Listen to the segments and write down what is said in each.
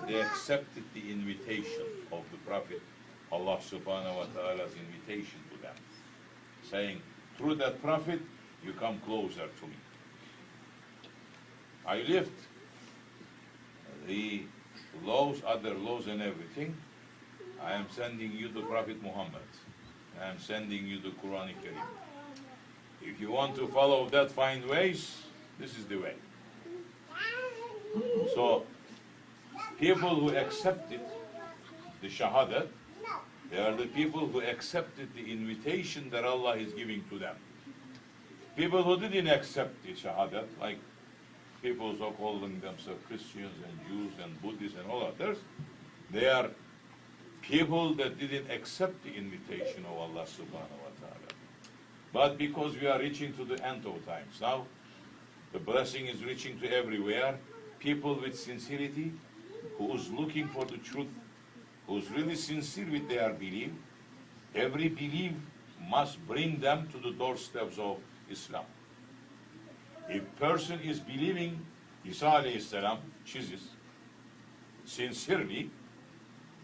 they accepted the invitation of the Prophet, Allah subhanahu wa ta'ala's invitation to them, saying, through that Prophet, you come closer to me. I lift the laws, other laws and everything. I am sending you the Prophet Muhammad. I am sending you the Quran Kerim. If you want to follow that fine ways, this is the way. So, people who accepted the Shahadat, they are the people who accepted the invitation that Allah is giving to them. People who didn't accept the Shahadat, like people so calling themselves Christians and Jews and Buddhists and all others, they are people that didn't accept the invitation of Allah subhanahu wa ta'ala. But because we are reaching to the end of times now, the blessing is reaching to everywhere, people with sincerity, who is looking for the truth, who is really sincere with their belief, every belief must bring them to the doorsteps of Islam. If person is believing Isa alayhi salam, Jesus, sincerely,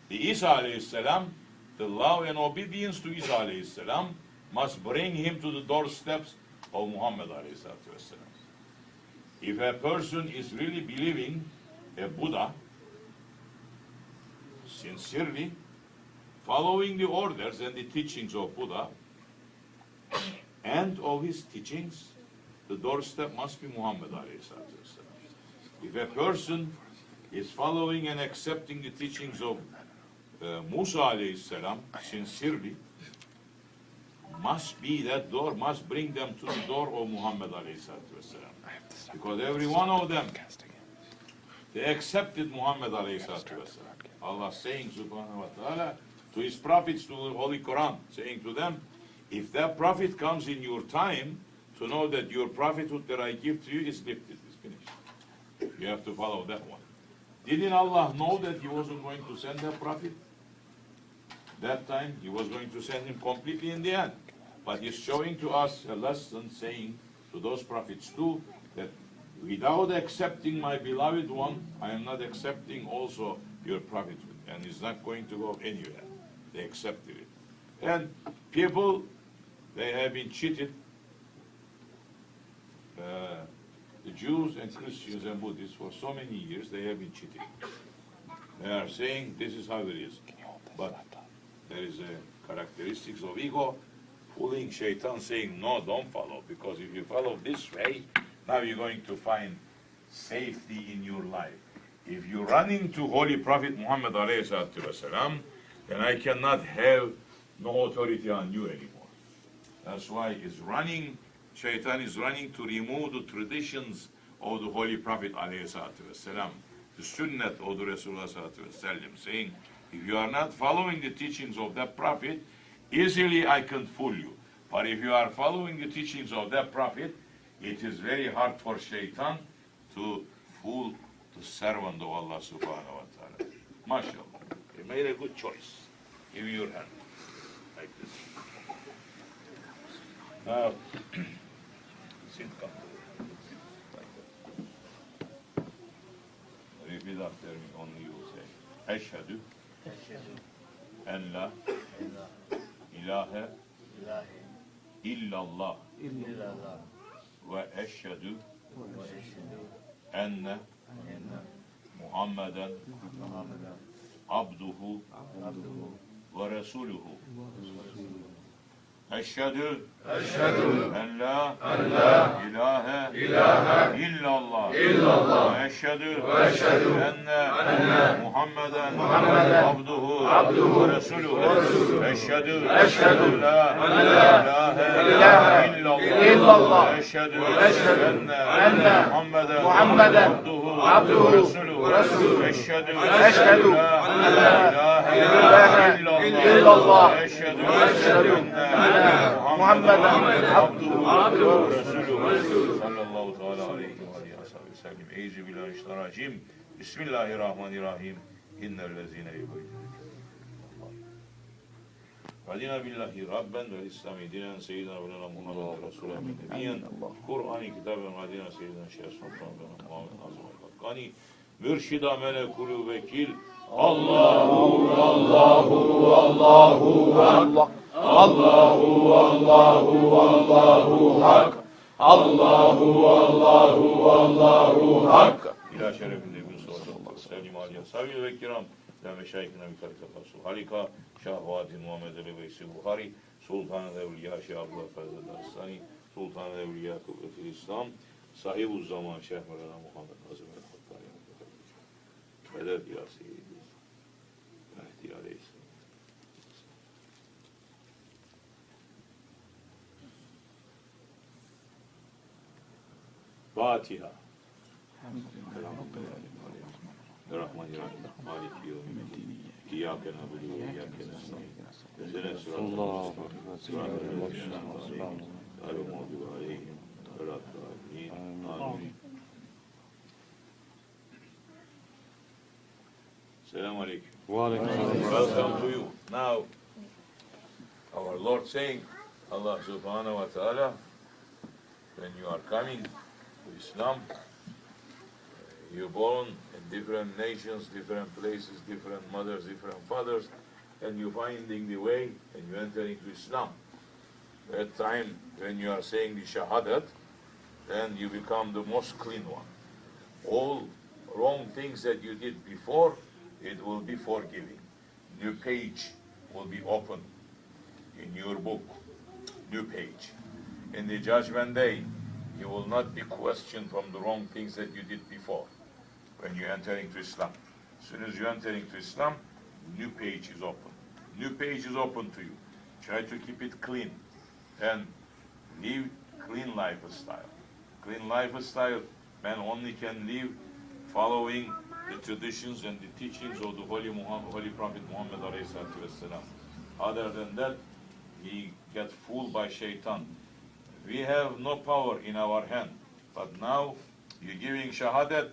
the Isa alayhi salam, the love and obedience to Isa alayhi salam must bring him to the doorsteps of Muhammad alayhi salam. If a person is really believing a Buddha, sincerely, following the orders and the teachings of Buddha, and of his teachings, the doorstep must be Muhammad alayhi salam. If a person is following and accepting the teachings of Musa alayhi salam, sincerely, must be that door, must bring them to the door of Muhammad alayhi salam. Because every one of them, they accepted Muhammad alayhi salam. Allah saying subhanahu wa ta'ala to his prophets, to the Holy Quran, saying to them, if that prophet comes in your time, to know that your prophethood that I give to you is lifted, is finished. You have to follow that one. Didn't Allah know that he wasn't going to send that prophet? That time, he was going to send him completely in the end. But he's showing to us a lesson, saying to those prophets too, that without accepting my beloved one, I am not accepting also your prophethood. And it's not going to go anywhere. They accepted it. And people, they have been cheated. The Jews and Christians and Buddhists, for so many years, they have been cheated. They are saying this is how it is. But there is a characteristics of ego, fooling Shaitan, saying, no, don't follow, because if you follow this way, now you're going to find safety in your life. If you run into Holy Prophet Muhammad ﷺ, then I cannot have no authority on you anymore. That's why it's running, Shaitan is running to remove the traditions of the Holy Prophet ﷺ, the Sunnah of the Rasulullah ﷺ, saying, if you are not following the teachings of that Prophet, easily I can fool you. But if you are following the teachings of that Prophet, it is very hard for Shaitan to fool the servant of Allah subhanahu wa ta'ala. MashaAllah. You made a good choice. Give me your hand. Like this. Now, sit comfortably. Like that. Repeat after me, only you will say. Eşhedü en la ilahe illallah ve eşhedü enne Muhammeden abduhu ve resuluhu. Eşhedü en la ilahe illallah ve eşhedü enne Muhammeden abduhu ve resuluhu. Eşhedü en la ilahe illallah ve eşhedü enne Muhammeden abduhu ve resuluhu. Eşhedü en la ilahe illallah ve eşhedü enne Muhammeden abduhu ve resuluhu. Sallallahu teala aleyhi ve sellem. Euzubillahimineşşeytanirracim. Bismillahirrahmanirrahim. İnnellezine yubayyinune. Radina billahi rabben ve İslami dinen seyyidina ve lana Muhammed Resulullah nebiyyen. Kur'an-ı Kitab'ın radina seyyidina Şeyh Sultan ve Muhammed Nazım el-Hakkani. mürşida melekulu vekil. Allahu Allahu Allahu Hak. Allahu Allahu Allahu Hak. Allahu Allahu Allahu Hak. İlâ şerefinde bir sohbet. Sevgili Aliye, sahibi ve kiram ve meşayihine bir tarikatası. Halika, Şahvati Muhammed Ali Veysi Buhari, Sultan-ı Evliya Şeyh Abdul Fazıl Asani, Sultan-ı Evliya Kuvvet-i İslam, Sahib-u Zaman Şeyh Mevlana Muhammed Nazım el-Hakkari. Medet ya Seyyidi. Mehdi Aleyhisselam. Fatiha. Bismillahirrahmanirrahim. Maliki yevmiddin. İyyâke na'budu ve iyyâke nestaîn. İhdina sıratal müstakîm. Ghayril mağdûbi aleyhim ve lâ-d-dâllîn. Amin. Selamun aleyküm. Welcome to you. Now, our Lord saying, Allah subhanahu wa ta'ala, when you are coming to Islam, you're born in different nations, different places, different mothers, different fathers, and you're finding the way and you enter into Islam. That time when you are saying the Shahadat, then you become the most clean one. All wrong things that you did before, it will be forgiven. New page will be opened in your book. New page. In the judgment day, you will not be questioned from the wrong things that you did before when you enter into Islam. As soon as you enter into Islam, new page is open. New page is open to you. Try to keep it clean and live clean lifestyle. Clean lifestyle, man only can live following the traditions and the teachings of the Holy Prophet Muhammad ﷺ. Other than that, he gets fooled by shaitan. We have no power in our hand, but now you're giving shahadat,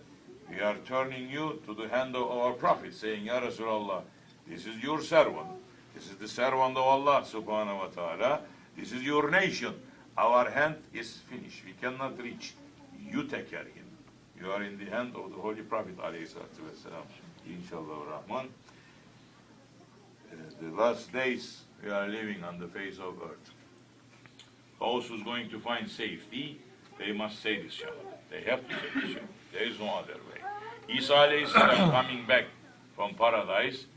we are turning you to the hand of our Prophet, saying, Ya Rasulullah, this is your servant. This is the servant of Allah subhanahu wa ta'ala. This is your nation. Our hand is finished. We cannot reach. You take care of him. You are in the hand of the Holy Prophet alayhi salatu wasalam. Inshallah Rahman. The last days we are living on the face of earth. Those who's going to find safety, they must say this shahadat. They have to say this shahadat. There is no other way. Isa alayhi salam coming back from paradise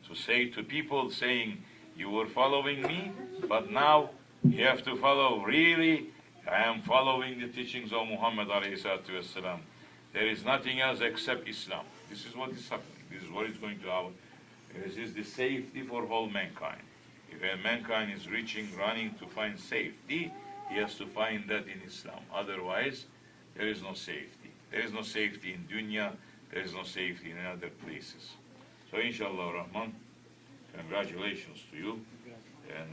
to say to people saying, you were following me, but now you have to follow. Really, I am following the teachings of Muhammad alayhi salatu wasalam. There is nothing else except Islam. This is what is happening. This is what is going to happen. This is the safety for whole mankind. If a mankind is running to find safety, he has to find that in Islam. Otherwise, there is no safety. There is no safety in dunya. There is no safety in other places. So, inshallah Rahman, congratulations to you. And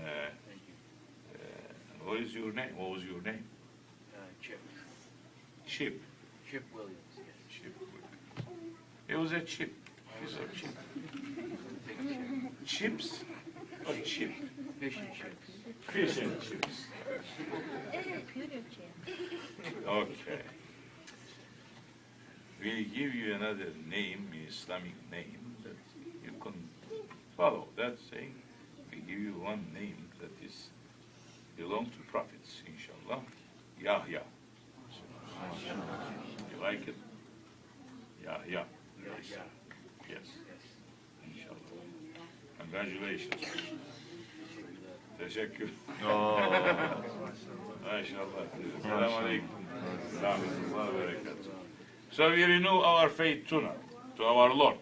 what is your name? What was your name? Chip. Chip. Chip Williams, yes. Chip. It was a chip. It's a chip. Big chip. Chips? Or chip? Fish and chips. Fish and chips. Okay. We'll give you another name, Islamic name, that you can follow. That's saying we give you one name that is belong to prophets, inshallah. Yahya. You like it? Yahya. Yes. Yes. Inshallah. Congratulations. Teşekkür. Maşallah. Selamun aleyküm. Rahmetullah ve berekatuhu. So we renew our faith tonight to our Lord.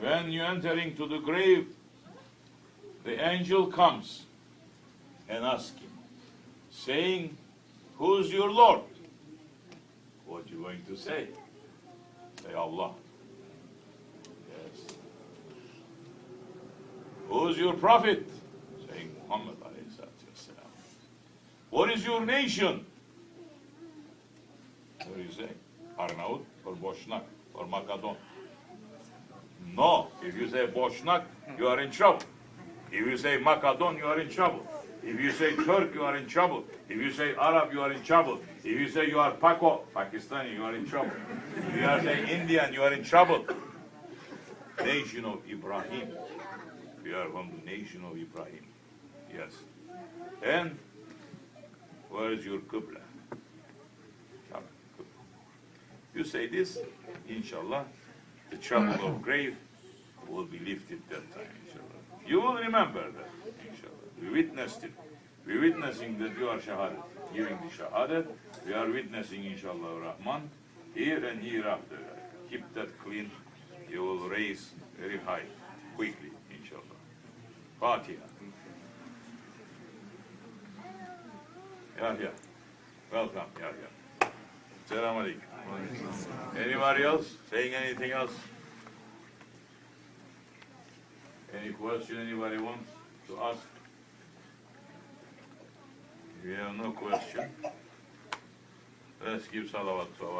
When you enter into the grave, the angel comes and asks him, saying, who's your Lord? What you going to say? Say Allah. Yes. Who's your prophet? Saying Muhammad alayhi salatu wasalam. What is your nation? What do you say? Arnaut or Boshnak or Macedon? No. If you say Boshnak, you are in trouble. If you say Macedon, you are in trouble. If you say Turk, you are in trouble. If you say Arab, you are in trouble. If If you say you are Pakistani, you are in trouble. If you are saying Indian, you are in trouble. Nation of Ibrahim. We are from the nation of Ibrahim. Yes. And where is your Qibla? You say this, inshallah, the trouble of grave will be lifted that time, inshallah. You will remember that, inshallah. We witnessed it. We're witnessing that you are shahadat, giving the shahadat. We are witnessing, inshallah, Rahman, here and hereafter. Keep that clean. You will raise very high, quickly, inshallah. Fatiha. Yahya. Welcome, Yahya. Assalamu alaikum. Anybody else? Saying anything else? Any question anybody wants to ask? If you have no question, let's give salawat to our